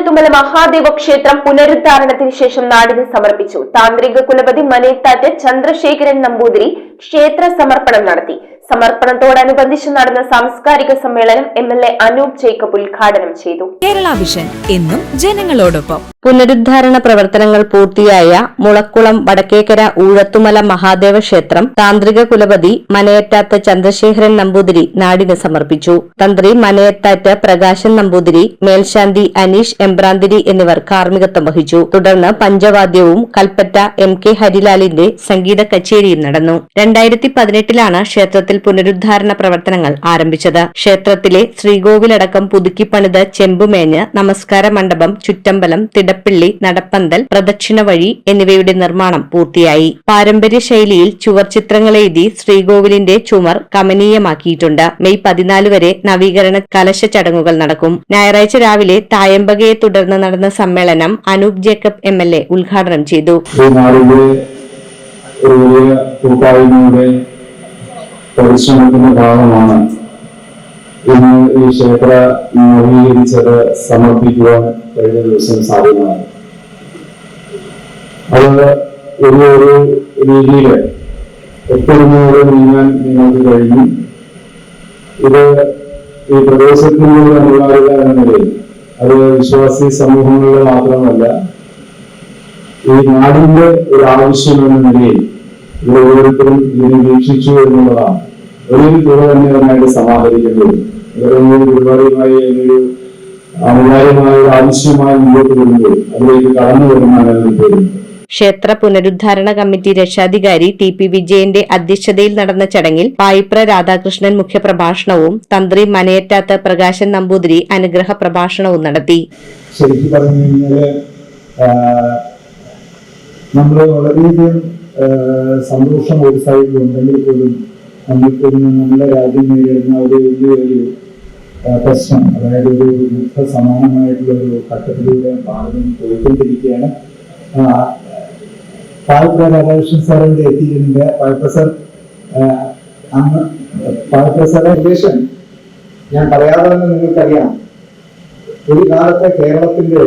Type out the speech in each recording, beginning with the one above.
ഉഴത്തുമല മഹാദേവ ക്ഷേത്രം പുനരുദ്ധാരണത്തിന് ശേഷം നാടിന് സമർപ്പിച്ചു. താന്ത്രിക കുലപതി മനേത്താറ്റ് ചന്ദ്രശേഖരൻ നമ്പൂതിരി ക്ഷേത്ര സമർപ്പണം നടത്തി. സമർപ്പണത്തോടനുബന്ധിച്ച് നടന്ന സാംസ്കാരിക സമ്മേളനം MLA അനൂപ് ജേക്കബ് ഉദ്ഘാടനം ചെയ്തു. കേരള വിഷൻ എന്നും ജനങ്ങളോടൊപ്പം. പുനരുദ്ധാരണ പ്രവർത്തനങ്ങൾ പൂർത്തിയായ മുളക്കുളം വടക്കേക്കര ഊഴത്തുമല മഹാദേവ ക്ഷേത്രം താന്ത്രിക കുലപതി മനയറ്റാത്ത് ചന്ദ്രശേഖരൻ നമ്പൂതിരി നാടിന് സമർപ്പിച്ചു. തന്ത്രി മനയറ്റാറ്റ് പ്രകാശൻ നമ്പൂതിരി, മേൽശാന്തി അനീഷ് എംബ്രാന്തിരി എന്നിവർ കാർമ്മികത്വം വഹിച്ചു. തുടർന്ന് പഞ്ചവാദ്യവും കൽപ്പറ്റ MK ഹരിലാലിന്റെ സംഗീത കച്ചേരിയും നടന്നു. 2018 ക്ഷേത്രത്തിൽ പുനരുദ്ധാരണ പ്രവർത്തനങ്ങൾ ആരംഭിച്ചത്. ക്ഷേത്രത്തിലെ ശ്രീകോവിലടക്കം പുതുക്കിപ്പണിത് ചെമ്പുമേഞ്ഞ് നമസ്കാര മണ്ഡപം, ചുറ്റമ്പലം, തിടപ്പള്ളി, നടപ്പന്തൽ, പ്രദക്ഷിണ വഴി എന്നിവയുടെ നിർമ്മാണം പൂർത്തിയായി. പാരമ്പര്യ ശൈലിയിൽ ചുവർ ചിത്രങ്ങളെഴുതി ശ്രീകോവിലിന്റെ ചുമർ കമനീയമാക്കിയിട്ടുണ്ട്. മെയ് 14 വരെ നവീകരണ കലശ ചടങ്ങുകൾ നടക്കും. ഞായറാഴ്ച രാവിലെ തായമ്പകയെ തുടർന്ന് നടന്ന സമ്മേളനം അനൂപ് ജേക്കബ് MLA ഉദ്ഘാടനം ചെയ്തു. പരിശ്രമത്തിന്റെ ഭാഗമാണ് ഇന്ന് ഈ ക്ഷേത്ര നവീകരിച്ചത് സമർപ്പിക്കുവാൻ കഴിഞ്ഞ ദിവസം സാധ്യമാണ്. അത് ഒരു രീതിയിൽ ഒത്തൊരുമയോടെ നീങ്ങാൻ നിങ്ങൾക്ക് കഴിഞ്ഞു. ഇത് ഈ പ്രദേശത്തിന്റെ അനിവാര്യത എന്ന നിലയിൽ അത് വിശ്വാസി സമൂഹങ്ങളുടെ മാത്രമല്ല, ഈ നാടിന്റെ ഒരു ആവശ്യം എന്ന നിലയിൽ ഇവിടെ ഓരോരുത്തരും ഇതിനെ വീക്ഷിച്ചു എന്നുള്ളതാണ്. വലിയൊരു തുക തന്നെയായിട്ട് സമാഹരിക്കേണ്ടത്. ഇവരൊന്നും പരിപാടിയുമായി ഒരു അനിവാര്യമായ ഒരു ആവശ്യമായി മുന്നോട്ട് വരുമ്പോൾ അതിലേക്ക് കടന്നു വരുന്നതാണ് അതിന് പേരുന്നത്. ക്ഷേത്ര പുനരുദ്ധാരണ കമ്മിറ്റി രക്ഷാധികാരി TP വിജയന്റെ അധ്യക്ഷതയിൽ നടന്ന ചടങ്ങിൽ പായിപ്ര രാധാകൃഷ്ണൻ മുഖ്യപ്രഭാഷണവും തന്ത്രി മനയറ്റാത്ത് പ്രകാശൻ നമ്പൂതിരി അനുഗ്രഹ പ്രഭാഷണവും നടത്തി. ശരിക്കും പറഞ്ഞു കഴിഞ്ഞാല് നമ്മള് വളരെയധികം സന്തോഷം ഒരു സൈഡിലുണ്ടെങ്കിൽ പോലും നമ്മൾക്ക് നമ്മുടെ രാജ്യം നേരിടുന്ന ഒരു വലിയൊരു പ്രശ്നം, അതായത് ഒരു യുദ്ധ സമാനമായിട്ടുള്ള ഒരു ഘട്ടത്തിലൂടെ ഭാരതം പോയിക്കൊണ്ടിരിക്കുകയാണ്. പായിപ്ര രാധാകൃഷ്ണൻ സാർ ഇവിടെ എത്തിയിട്ടുണ്ട്. പായിപ്ര സാർ അന്ന് പായിപ്ര സാറിന്റെ ഉദ്ദേശം ഞാൻ പറയാതെ തന്നെ നിങ്ങൾക്കറിയാം. ഒരു കാലത്തെ കേരളത്തിന്റെ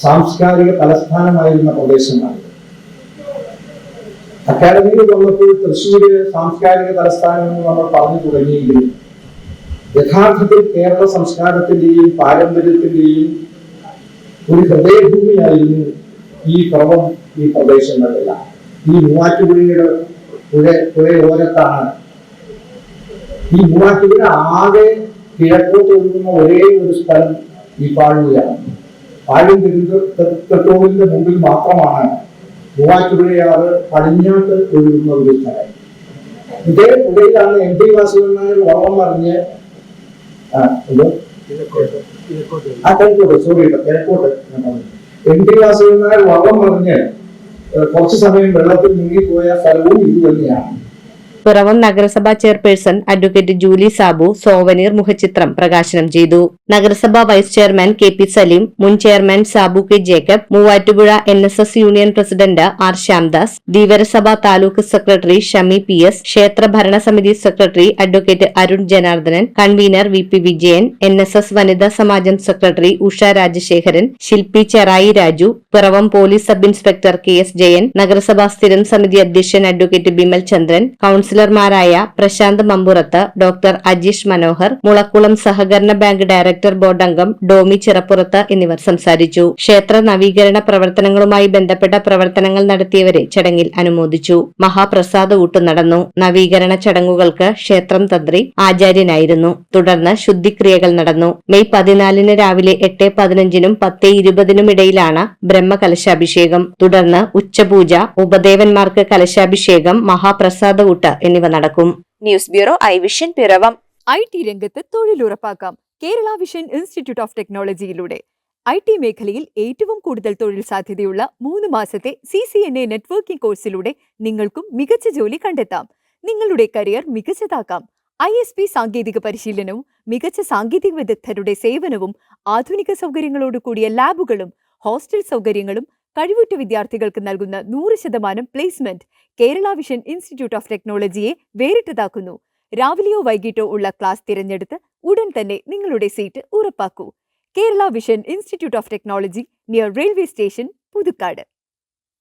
സാംസ്കാരിക തലസ്ഥാനമായിരുന്ന പ്രദേശമാണ്. അക്കാദമിയിൽ വന്നപ്പോൾ തൃശ്ശൂര് സാംസ്കാരിക തലസ്ഥാനം എന്ന് നമ്മൾ പറഞ്ഞു തുടങ്ങിയെങ്കിലും യഥാർത്ഥത്തിൽ കേരള സംസ്കാരത്തിന്റെയും പാരമ്പര്യത്തിന്റെയും ഒരു ഹൃദയഭൂമിയായിരുന്നു ഈ കുറവം, ഈ പ്രദേശങ്ങളിലെല്ലാം. ഈ മൂവാറ്റുപുഴയുടെ പുഴയോരത്താണ്. ഈ മൂവാറ്റുപുഴ ആകെ കിഴക്കോട്ട് ഒഴുകുന്ന ഒരേ ഒരു സ്ഥലം ഈ പാഴൂരാണ്. പാഴും തിരുവനന്തപുരത്തിന്റെ മുമ്പിൽ മാത്രമാണ് മൂവാറ്റുപുഴയാറ് പടിഞ്ഞാട്ട് ഒഴുകുന്ന ഒരു സ്ഥലം. ഇതേ പുഴയിലാണ് MT വാസുദേവൻ നായർ വള്ളം മറിഞ്ഞ് കിഴക്കോട്ട് MT വാസുദേവൻ നായർ വള്ളം മറിഞ്ഞ് കുറച്ചു സമയം വെള്ളത്തിൽ മുങ്ങിപ്പോയ സ്ഥലവും ഇത് തന്നെയാണ്. പിറവം നഗരസഭാ chairperson advocate Julie Sabu souvenir മുഖചിത്രം പ്രകാശനം ചെയ്തു. നഗരസഭാ വൈസ് ചെയർമാൻ KP സലീം, മുൻ chairman Sabu K Jacob, Muvattupuzha NSS union president R Shyamdas, Dheevarasabha taluk secretary Shami PS, ക്ഷേത്ര ഭരണസമിതി secretary advocate Arun Janardhanan, convener VP Vijayan, NSS വനിതാ സമാജം സെക്രട്ടറി ഉഷ രാജശേഖരൻ, ശില്പി Cherai Raju, Piravom police sub inspector KS Jayan, നഗരസഭാ സ്ഥിരം സമിതി അധ്യക്ഷൻ അഡ്വക്കേറ്റ് ബിമൽ ചന്ദ്രൻ, കൌൺസിലർമാരായ പ്രശാന്ത് മമ്പുറത്ത്, ഡോക്ടർ അജീഷ് മനോഹർ, മുളക്കുളം സഹകരണ ബാങ്ക് ഡയറക്ടർ ബോർഡ് അംഗം ഡോമി ചിറപ്പുറത്ത് എന്നിവർ സംസാരിച്ചു. ക്ഷേത്ര നവീകരണ പ്രവർത്തനങ്ങളുമായി ബന്ധപ്പെട്ട പ്രവർത്തനങ്ങൾ നടത്തിയവരെ ചടങ്ങിൽ അനുമോദിച്ചു. മഹാപ്രസാദ ഊട്ട് നടന്നു. നവീകരണ ചടങ്ങുകൾക്ക് ക്ഷേത്രം തന്ത്രി ആചാര്യനായിരുന്നു. തുടർന്ന് ശുദ്ധിക്രിയകൾ നടന്നു. മെയ് 14 രാവിലെ 8:15 10:20 ഇടയിലാണ് ബ്രഹ്മകലശാഭിഷേകം. തുടർന്ന് ഉച്ചപൂജ, ഉപദേവന്മാർക്ക് കലശാഭിഷേകം, മഹാപ്രസാദ ഊട്ട് എന്നിവ നടക്കും. News bureau iVision Piravom. IT രംഗത്ത് തൊഴിലുറപ്പാക്കാം കേരള വിഷൻ ഇൻസ്റ്റിറ്റ്യൂട്ട് ഓഫ് ടെക്നോളജിയിലൂടെ. IT മേഖലയിൽ ഏറ്റവും കൂടുതൽ തൊഴിൽ സാധ്യതയുള്ള 3 മാസത്തെ CCNA നെറ്റ്വർക്കിംഗ് കോഴ്സിലൂടെ നിങ്ങൾക്കും മികച്ച ജോലി കണ്ടെത്താം. നിങ്ങളുടെ കരിയർ മികച്ചതാക്കാം. ISP സാങ്കേതിക പരിശീലനവും മികച്ച സാങ്കേതിക വിദഗ്ധരുടെ സേവനവും ആധുനിക സൗകര്യങ്ങളോടുകൂടിയ ലാബുകളും ഹോസ്റ്റൽ സൗകര്യങ്ങളും കഴിവുറ്റ വിദ്യാർത്ഥികൾക്ക് നൽകുന്ന 100% placement Kerala vision institute of ടെക്നോളജിയെ വേറിട്ടതാക്കുന്നു. രാവിലെയോ വൈകിട്ടോ ഉള്ള ക്ലാസ് തിരഞ്ഞെടുത്ത് ഉടൻ തന്നെ നിങ്ങളുടെ സീറ്റ് ഉറപ്പാക്കൂ. Kerala Vision Institute of Technology near Railway Station, Pudukad.